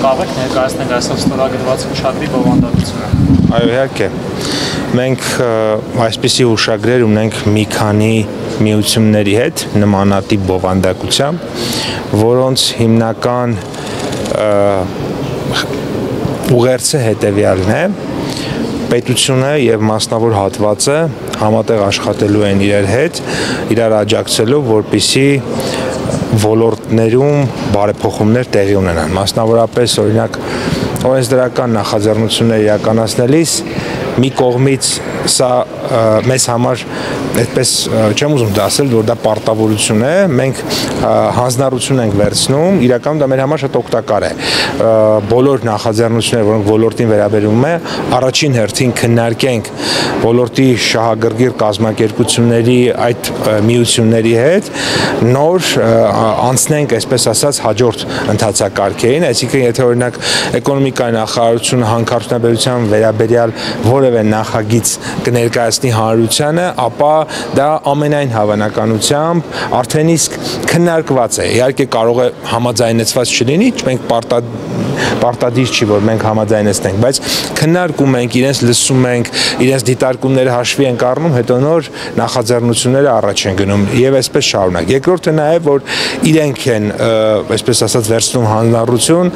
կարող եք ներկայացնել այսօր ստորագրված շատի բովանդակությունը։ Այո, իհարկե։ Մենք այսպիսի հուշագրեր ունենք մի քանի միությունների հետ նմանատիպ բովանդակությամբ, որոնց հիմնական ուղերձը հետևյալն է. պետությունը եւ մասնավոր հատվածը համատեղ աշխատելու են իրար հետ, իրար աջակցելով, որպեսզի ոլորտներում բարեփոխումներ տեղի ունենան։ Մասնավորապես, օրինակ, օրենսդրական նախաձեռնություններ իրականացնելիս մի կողմից սա մեզ համար այդպես չեմ ուզում ասել, որ դա պարտավորություն է, մենք հանձնառություն ենք վերցնում, իրականում դա մեր համար շատ օգտակար է։ Բոլոր նախաձեռնությունները, որոնք ոլորտին վերաբերում է, առաջին հերթին քննարկենք ոլորտի շահագրգիռ կազմակերպությունների այդ միությունների հետ, նոր անցնենք, այսպես ասած, հաջորդ ընթացակարգերին, այսինքն եթե օրինակ էկոնոմիկայի նախարարությունը հանքարդյունաբերության վերաբերյալ որևէ նախագիծ կներկայացնի հանրությանը, ապա դա ամենայն հավանականությամբ արդեն իսկ քննարկված է։ Իհարկե կարող է համաձայնեցված չլինի, մենք պարտադիր չի, որ մենք համաձայնեցնենք, բայց քննարկում ենք, իրենց լսում ենք, իրենց դիտարկումները հաշվի ենք առնում, հետո նոր նախաձեռնությունները առաջ են գնում եւ այսպես շարունակ։ Երկրորդը նաեւ, որ իրենք են, այսպես ասած, վերցնում հանրություն,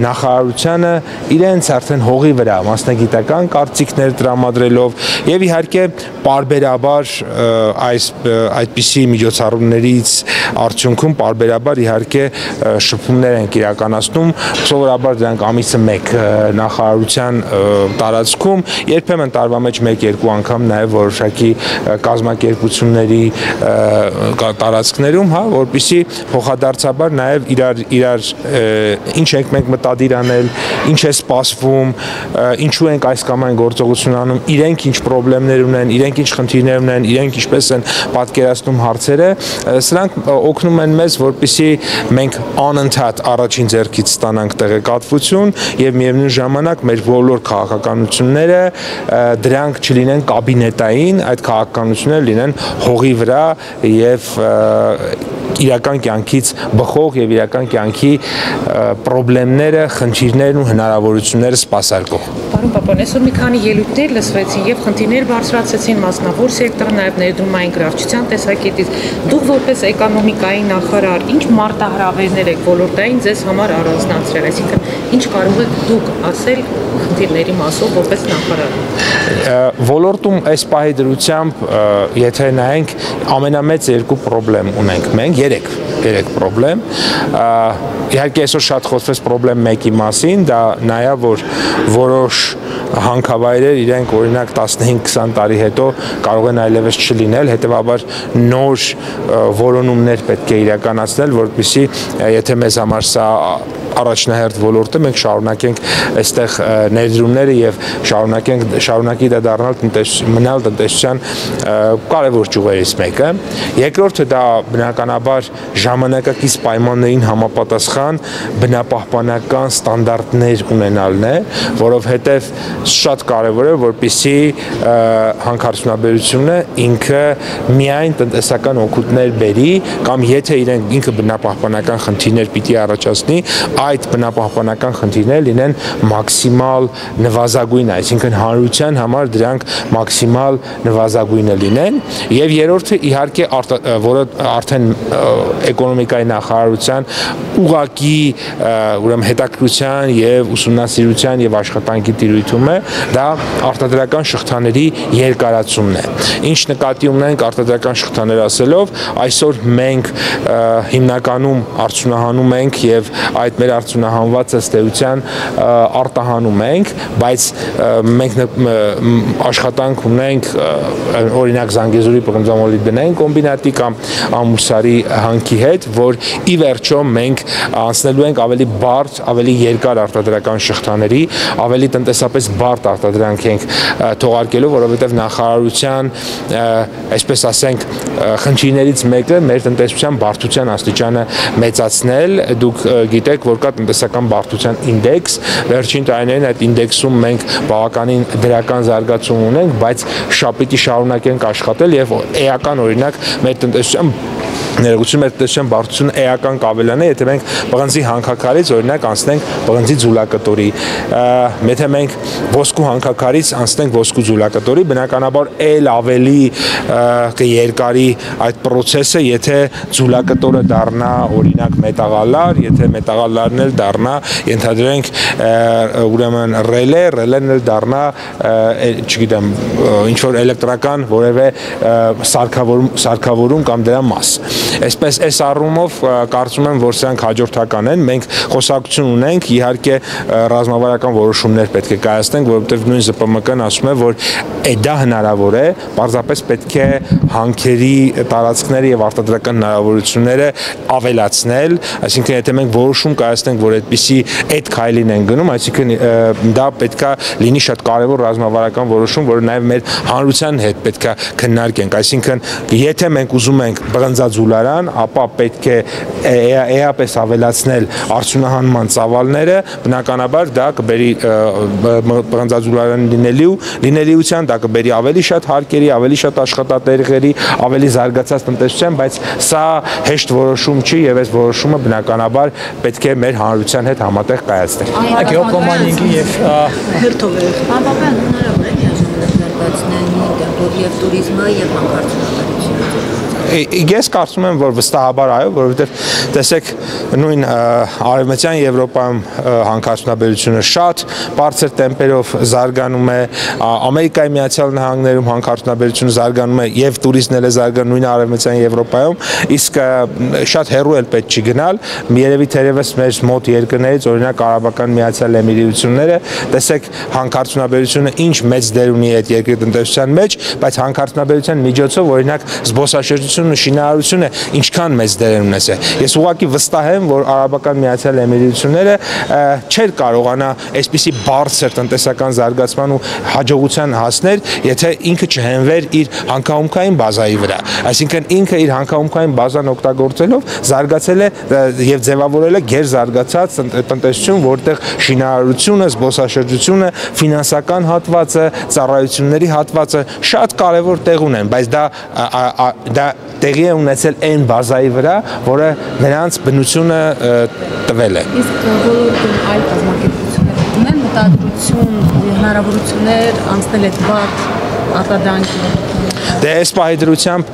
նախարարությանը իրենց արդեն հողի վրա մասնագիտական կարծիքներ տրամադրելով եւ իհարկե պարբերաբար այդպիսի միջոցառումներից արդյունքում պարբերաբար իհարկե շփումներ են իրականացնում, սովորաբար դրանք ամիսը մեկ նախարարության տարածքում, երբեմն տարվա մեջ 1-2 անգամ նաև որոշակի կազմակերպությունների տարածքներում, հա, որպեսզի փոխադարձաբար նաև իրար ինչ ենք մենք մտադիր անել, ինչ է սպասվում, ինչու ենք այս կամ այն գործողություն անում, իրենք ինչ խնդիրներ ունեն, իրենք ինչ խնդիրներ ունեն, իրենք ինչպես են պատկերացնում հարցերը, սրանք օգնում են մեզ, որպեսզի մենք անընդհատ առաջին ձեռքից ստանանք տեղեկատվություն եւ միևնույն ժամանակ մեր բոլոր քաղաքականությունները դրանք չլինեն կաբինետային, այդ քաղաքականությունները լինեն հողի վրա եւ իրական կյանքից բխող եւ իրական կյանքի խնդիրները, խնդիրներն ու հնարավորությունները սպասարկող։ Պարոն Պապյան, այսօր մի քանի ելույթներ լսվեցին եւ խնդիրներ բարձրացեցին մասնավոր սեկտորը, նաեւ ներդրումային գրավչության տեսակետից։ Դուք որպես էկոնոմիկայի նախարար, ինչ մարտահրավերներ եք ոլորտային ձեզ համար առանձնացրել, այսինքն ինչ կարող եք դուք ասել խնդիրների մասով որպես նախարար։ Ոլորտում այս պահի դրությամբ, եթե նայենք, ամենամեծ երկու խնդրեմ ունենք մենք, երեք խնդրեմ։ Իհարկե այսօր շատ խոսվեց խնդրեմ մեկի մասին, դա նայա, որ որոշ հանքավայրեր իրենք օրինակ 15-20 տարի հետո կարող են այլևս չլինել, հետևաբար նոր որոնումներ պետք է իրականացնել, որպեսզի եթե մեզ համար սա առաջնահերթ ոլորտը, մենք շարունակենք այստեղ ներդրումները եւ շարունակի դա մնալ տնտեսության կարևոր ճյուղերից մեկը։ Երկրորդը դա բնականաբար ժամանակակից պայմաններին համապատասխան բնապահպանական ստանդարտներ ունենալն է, որովհետեւ շատ կարևոր է, որպեսզի հանքարդյունաբերությունը ինքը միայն տնտեսական օգուտներ բերի կամ եթե ինքը բնապահպանական խնդիրներ պիտի առաջացնի, այդ բնապահպանական խնդիրները լինեն մաքսիմալ նվազագույն, այսինքն հանրության համար դրանք մաքսիմալ նվազագույնը լինեն, եւ երրորդը իհարկե որը արդեն էկոնոմիկայի նախարարության ուղղակի ուրեմն հետաքրքրության եւ ուսումնասիրության եւ աշխատանքի տիրույթում է, դա արտադրական շղթաների երկարացումն է։ Ինչ նկատի ունենք արտադրական շղթաներ ասելով, այսօր մենք հիմնականում արդյունահանում ենք եւ այդ մեր արդյունահանված ըստ էության արտահանում ենք, բայց մենք աշխատանք ունենք օրինակ Զանգեզուրի պղնձամոլիբդենային կոմբինատի կամ Ամուրսարի հանքի հետ, որ ի վերջո մենք անցնելու ենք ավելի բարդ, ավելի երկար արտադրական շղթաների, ավելի տնտեսապես բարդ արտադրանք ենք թողարկելու, որովհետև նախարարության, այսպես ասենք, խնդիրներից մեկը մեր տնտեսության բարդության աստիճանը մեծացնել, դուք գիտեք, որ կա տնտեսական բարդության ինդեքս, վերջին տարիներին այդ ինդեքսում մենք բավականին դրական զարգացում ունենք, բայց պիտի շարունակենք աշխատել եւ էական օրինակ մեր տնտեսության ներողություն մեր տնտեսության բարձրությունը էական կավելանա, եթե մենք պղնձի հանքաքարից օրինակ անցնենք պղնձի ձուլակտորի, եթե մենք ոսկու հանքաքարից անցնենք ոսկու ձուլակտորի, բնականաբար էլ ավելի կերկարի այդ process-ը, եթե ձուլակտորը դառնա օրինակ մետաղալար, եթե մետաղալարն էլ դառնա, ենթադրենք ուրեմն ռելեն էլ դառնա, չգիտեմ, ինչ որ էլեկտրական որևէ սարքավորում կամ դրա մաս։ Այսպես այս առումով կարծում եմ, որ սրանք հաջորդական են, մենք խոսակցություն ունենք, իհարկե ռազմավարական որոշումներ պետք է կայացնենք, որովհետև նույն ԶՊՄԿ-ն ասում է, որ դա հնարավոր է, պարզապես պետք է հանքերի տարածքները եւ արտադրական հնարավորությունները ավելացնել, այսինքն եթե մենք որոշում կայացնենք, որ այդպիսի այդ քայլին են գնում, այսինքն դա պետքա լինի շատ կարևոր ռազմավարական որոշում, որը նաեւ մեր հանրության հետ պետքա քննարկենք, այսինքն եթե մենք ուզում ենք բղնձաձուլարան, ապա պետք է էապես ավելացնել արդյունահանման ծավալները, բնականաբար դա կբերի բղնձաձուլարան լինելիության, դա կբերի ավելի շատ հարկերի, ավելի շատ աշխատատեղերի, ավելի զարգացած տնտեսության, բայց սա հեշտ որոշում չի եւ այս որոշումը բնականաբար պետք է մեր հանրության հետ համատեղ կայացնել։ Գեոկոմայնինգի եւ Բավական հնարավոր է միաժամանակ զարգացնել եւ տուրիզմը եւ հանքարդյունաբերությունը։ Ես կարծում եմ, որ վստահաբար այո, որովհետև տեսեք նույն արևմտյան Եվրոպայում հանքարդյունաբերությունը շատ բարձր տեմպերով զարգանում է, Ամերիկայի Միացյալ Նահանգներում հանքարդյունաբերությունը զարգանում է եւ տուրիզմն է զարգանում նույն արևմտյան Եվրոպայում, իսկ շատ հեռու էլ պետք չի գնալ, երևի թերևս մեր մոտ երկրներից, օրինակ Արաբական Միացյալ Էմիրությունները, տեսեք հանքարդյունաբերությունը ինչ մեծ դեր ունի այդ երկրի տնտեսության մեջ, բայց հանքարդյունաբերության միջոցով օրինակ զբոսաշրջությունը շինարարությունը ինչքան մեծ դեր են ունեցել։ Ես ուղղակի վստահ եմ, որ Արաբական Միացյալ Էմիրությունները չէր կարողանա այսպիսի բարձր տնտեսական զարգացման ու հաջողության հասնել, եթե ինքը չհենվեր իր հանքահումքային բազայի վրա։ Այսինքն ինքը իր հանքահումքային բազան օգտագործելով զարգացել է եւ ձևավորել է գերզարգացած տնտեսություն, որտեղ շինարարությունը, զբոսաշրջությունը, ֆինանսական հատվածը, ծառայությունների հատվածը շատ կարևոր տեղ ունեն, բայց դա տեղի է ունեցել այն բազայի վրա, որը նրանց բնությունը տվել է։ Իսկ ոլորտում այլ կազմակերպություններ ունեն մտադրություն, հնարավորություններ անցնել այդ բարդ արտադրանքի։ Դե այս պահի դրությամբ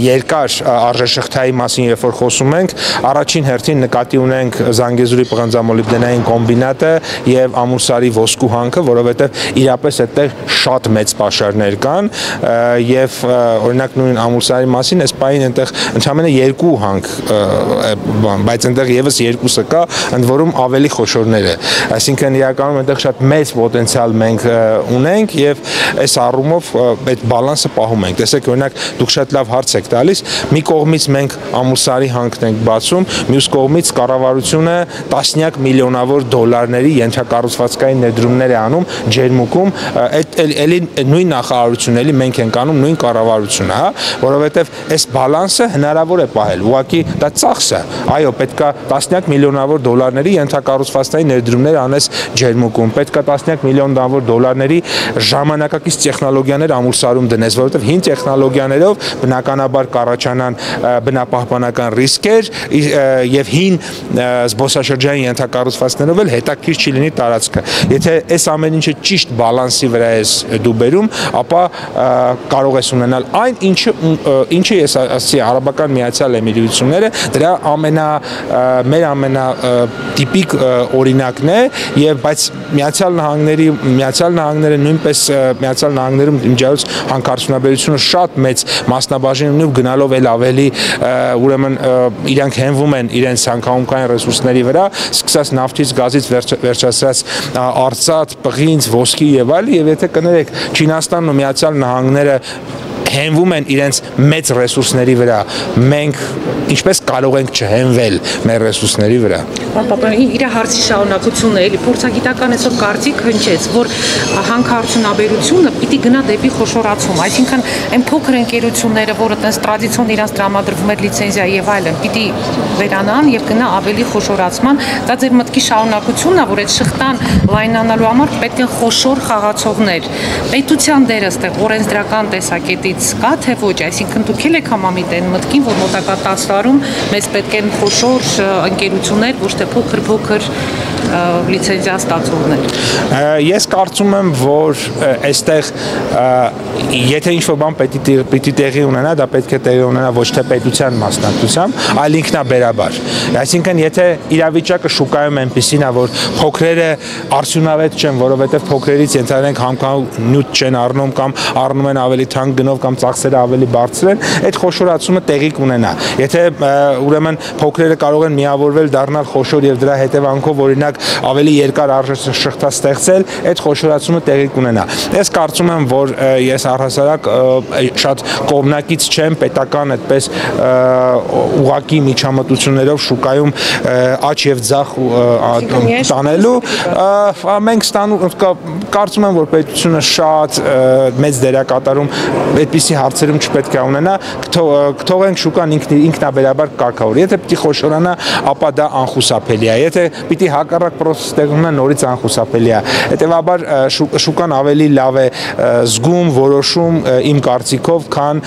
երկար արժեշղթայի մասին երբ որ խոսում ենք, առաջին հերթին նկատի ունենք Զանգեզուրի պղնձամոլիբդենային կոմբինատը եւ Ամուրսարի ոսկու հանքը, որովհետեւ իրապես այդտեղ շատ մեծ պաշարներ կան եւ օրինակ նույն Ամուրսարի մասին այս պահին այնտեղ ընդհանրապես երկու հանք, բայց այնտեղ եւս երկուսը կա, ընդ որում ավելի խոշորները, այսինքն իրականում այնտեղ շատ մեծ պոտենցիալ մենք ունենք եւ այս առումով այդ բալանսը պահում ենք։ Տեսեք, օրինակ դուք շատ լավ հարց եք տալիս, մի կողմից մենք Ամուրսարի հանքն ենք բացում, մյուս կողմից կառավարությունը տասնյակ միլիոնավոր դոլարների ենթակառուցվածքային ներդրումներ է անում ջերմուկում, էլի նույն նախարարությունն էլի մենք ենք անում նույն կառավարությունը, հա, որովհետև այս բալանսը հնարավոր է պահել, ուղղակի դա ծախս է, այո, պետքա տասնյակ միլիոնավոր դոլարների ենթակառուցվածքային ներդրումներ անես ջերմուկում, պետքա տասնյակ միլիոնավոր դոլարների ժամանակակից տեխնոլոգիաներ Ամուրսարում դնես, որովհետև հին տեխնոլոգիաներով բնականաբար կառաջանան բնապահպանական ռիսկեր եւ հին զբոսաշրջային ենթակառուցվածքներով էլ հետաքրքիր չի լինի տարածքը։ Եթե այս ամեն ինչը ճիշտ բալանսի վրա ես դու բերում, ապա կարող ես ունենալ այն ինչը ես ասացի Արաբական Միացյալ Էմիրությունները դրա մեր ամենատիպիկ օրինակն է եւ բայց Միացյալ Նահանգները նույնպես Միացյալ Նահանգներում իմջայոց հանքարդյունաբերությունը շատ մեծ մասնաբաժին ունի ու գնալով էլ ավելի ուրեմն իրանք հենվում են իրենց հանքահումքային ռեսուրսների վրա, սկսած նավթից, գազից վերջացրած արծաթ, պղինձ, ոսկի եւ այլ, եւ եթե կներեք Չինաստանն ու Միացյալ Նահանգները հենվում են իրենց մեծ ռեսուրսների վրա, մենք ինչպես կարող ենք չհենվել մեր ռեսուրսների վրա։ իր հարցի շարունակությունն է, էլի փորձագիտական այսօր կարծիք հնչեց, որ հանքարդյունաբերությունը պիտի գնա դեպի խոշորացում, այսինքն այն փոքր ընկերությունները, որը տես տրադիցիոն իրանց տրամադրվում էր լիցենզիա եւ այլն, պիտի վերանան եւ գնա ավելի խոշորացման, դա ձեր մտքի շարունակությունն է, որ այդ շղթան լայնանալու համար պետք են խոշոր խաղացողներ։ Պետության դերը այստեղ օրենսդրական տեսակետից կա թե ոչ, այսինքն դուք եք համամիտ այն մտքին, որ մոտակա 10 տարում մեզ պետք են խոշոր ընկերություններ, ոչ թե փոքր լիցենզիա ստացողներ։ Ես կարծում եմ, որ այստեղ եթե ինչ-որ բան պիտի տեղի ունենա, դա պետք է տեղի ունենա ոչ թե պետության մասնակցությամբ, այլ ինքնաբերաբար։ Այսինքն, եթե իրավիճակը շուկայում այնպիսին է, որ փոքրերը արդյունավետ չեն, որովհետև փոքրերից ենթադրենք համ նյութ չեն առնում կամ առնում են ավելի թանկ գնով կամ ծախսերը ավելի բարձր են, այդ խոշորացումը տեղի կունենա։ Եթե ուրեմն փոքրերը կարող են միավորվել դառնալ խոշոր եւ դրա հետևանքով օրինակ ավելի երկար շղթա ստեղծել, այդ խոշորացումը տեղի կունենա։ Ես կարծում եմ, որ ես առհասարակ շատ կողմնակից չեմ պետական այդպես ուղակի միջամտություններով շուկայում աճ եւ ձախ տանելու, մենք կարծում եմ, որ պետությունը շատ մեծ դերակատարում այդպիսի հարցերում չպետք է ունենա, կթողենք շուկան ինքնաբերաբար կարգավորի։ Եթե պիտի խոշորանա, ապա դա անխուսափելի է։ Եթե պիտի հակառակ պրոցես տեղի ունենա, նորից անխուսափելի է։ Հետևաբար շուկան ավելի լավ է զգում, որոշում իմ կարծիքով, քան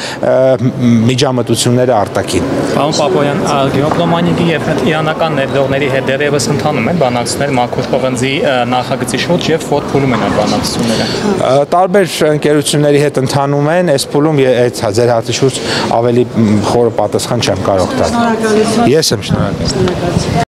միջամտությունները արտաքին։ Պարոն Պապոյան, գյուղապլոմանիկի եւ իրանական ներդրողների հետ դեռևս ընթանում են բանակցություններ մաքուր պղնձի նախագծի շուրջ եւ որ փուլում են բանակցությունները։ Տարբեր ընկերությունների հետ ընթանում են, այս փուլում այդ ձեր հարցի շուրջ ավելի խորը պատասխան չեմ կարող տալ։ Ես եմ շնորհակալ։